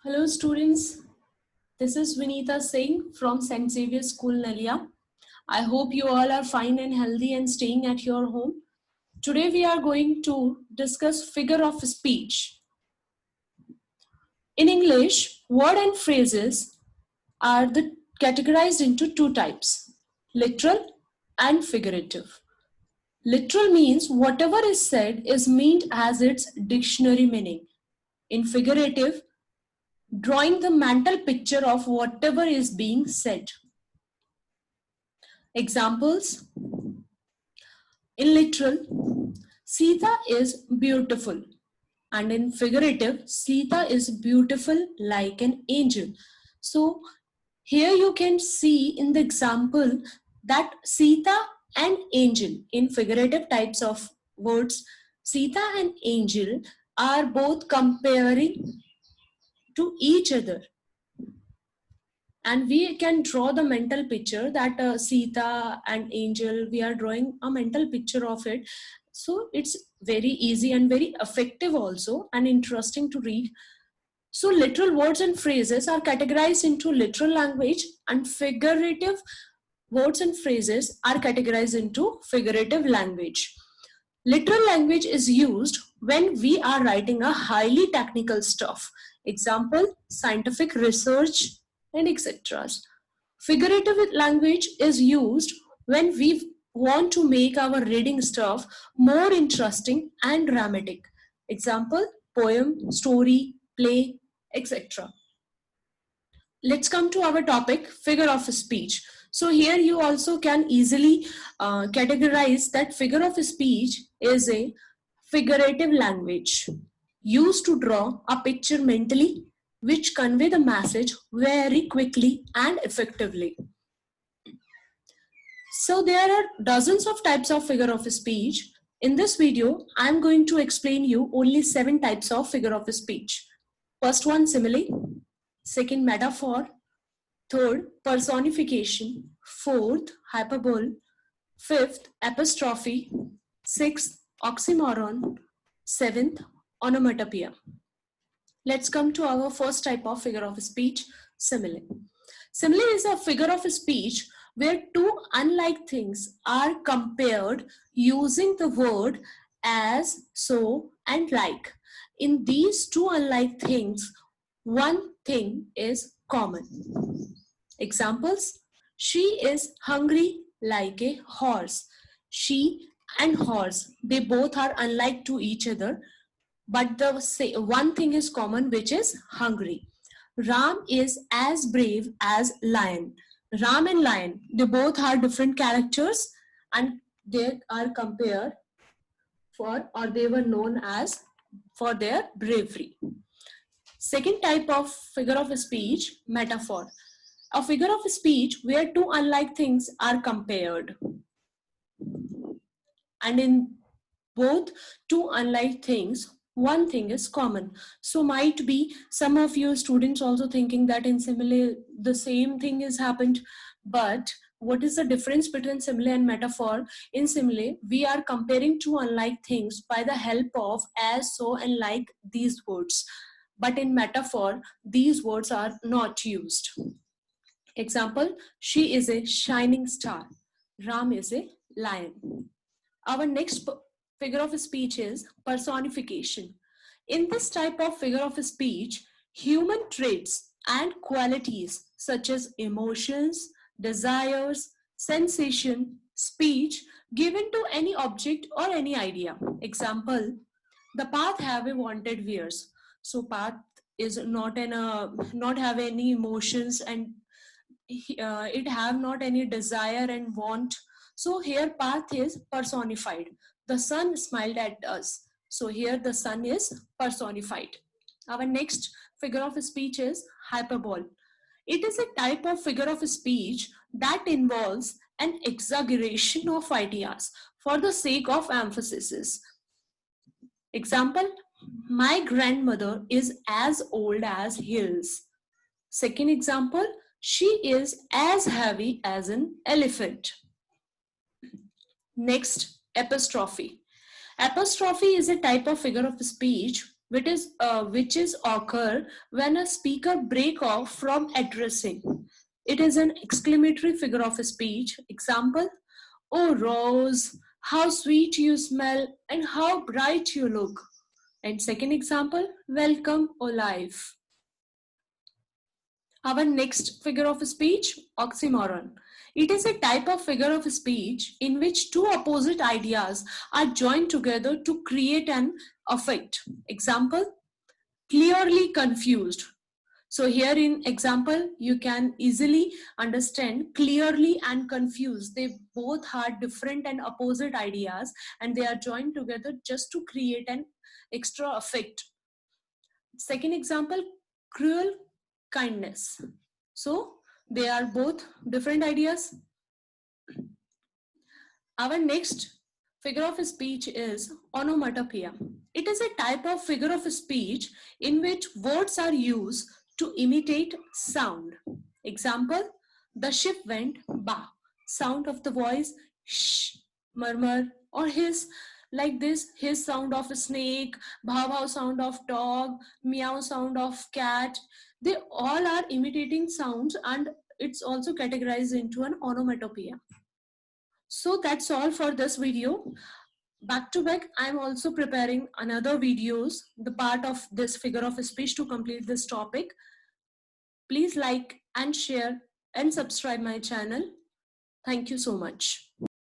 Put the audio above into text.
Hello students, this is Vinita Singh from St. Xavier School, Nalia. I hope you all are fine and healthy and staying at your home. Today we are going to discuss figure of speech. In English, word and phrases are categorized into two types, literal and figurative. Literal means whatever is said is meant as its dictionary meaning. In figurative, drawing the mental picture of whatever is being said. Examples: in literal, Sita is beautiful, and in figurative, Sita is beautiful like an angel. So here you can see in the example that Sita and angel, in figurative types of words, Sita and angel are both comparing to each other, and we can draw the mental picture that Sita and angel, we are drawing a mental picture of it. So it's very easy and very effective also and interesting to read. So literal words and phrases are categorized into literal language, and figurative words and phrases are categorized into figurative language. Literal language is used when we are writing a highly technical stuff. Example, scientific research and etc. Figurative language is used when we want to make our reading stuff more interesting and dramatic. Example, poem, story, play, etc. Let's come to our topic, figure of speech. So here you also can easily categorize that figure of speech is a figurative language used to draw a picture mentally which convey the message very quickly and effectively. So there are dozens of types of figure of speech. In this video, I am going to explain you only 7 types of figure of speech. First one, simile. Second, metaphor. Third, personification. Fourth, hyperbole. Fifth, apostrophe. Sixth, oxymoron. Seventh, onomatopoeia. Let's come to our first type of figure of speech, simile. Simile is a figure of speech where two unlike things are compared using the word as, so, and like. In these two unlike things, one thing is common. Examples: she is hungry like a horse. She and horse, they both are unlike to each other, but the one thing is common, which is hungry. Ram is as brave as lion. Ram and lion, they both are different characters, and they are compared for, or they were known as, for their bravery. Second type of figure of speech, metaphor. A figure of speech where two unlike things are compared, and in both two unlike things, one thing is common. So might be some of you students also thinking that in simile the same thing has happened, but what is the difference between simile and metaphor? In simile, we are comparing two unlike things by the help of as, so, and like these words. But in metaphor, these words are not used. Example, she is a shining star. Ram is a lion. Our next figure of speech is personification. In this type of figure of speech, human traits and qualities such as emotions, desires, sensation, speech given to any object or any idea. Example, the path have a wanted wears. So path is not have any emotions, and it have not any desire and want. So here path is personified. The sun smiled at us. So here the sun is personified. Our next figure of speech is hyperbole. It is a type of figure of speech that involves an exaggeration of ideas for the sake of emphasis. Example, my grandmother is as old as hills. Second example, she is as heavy as an elephant. Next, apostrophe. Apostrophe is a type of figure of speech which is occur when a speaker break off from addressing. It is an exclamatory figure of speech. Example, "Oh Rose, how sweet you smell and how bright you look." And second example, "Welcome, Olive." Our next figure of speech, oxymoron. It is a type of figure of speech in which two opposite ideas are joined together to create an affect. Example, clearly confused. So here in example, you can easily understand clearly and confused. They both have different and opposite ideas and they are joined together just to create an extra effect. Second example, cruel kindness. So they are both different ideas. Our next figure of speech is onomatopoeia. It is a type of figure of speech in which words are used to imitate sound. Example, the ship went ba. Sound of the voice, shh, murmur, or hiss, like this, hiss sound of a snake, bhav sound of dog, meow sound of cat. They all are imitating sounds and it's also categorized into an onomatopoeia. So that's all for this video. Back to back, I'm also preparing another videos, the part of this figure of speech to complete this topic. Please like and share and subscribe my channel. Thank you so much.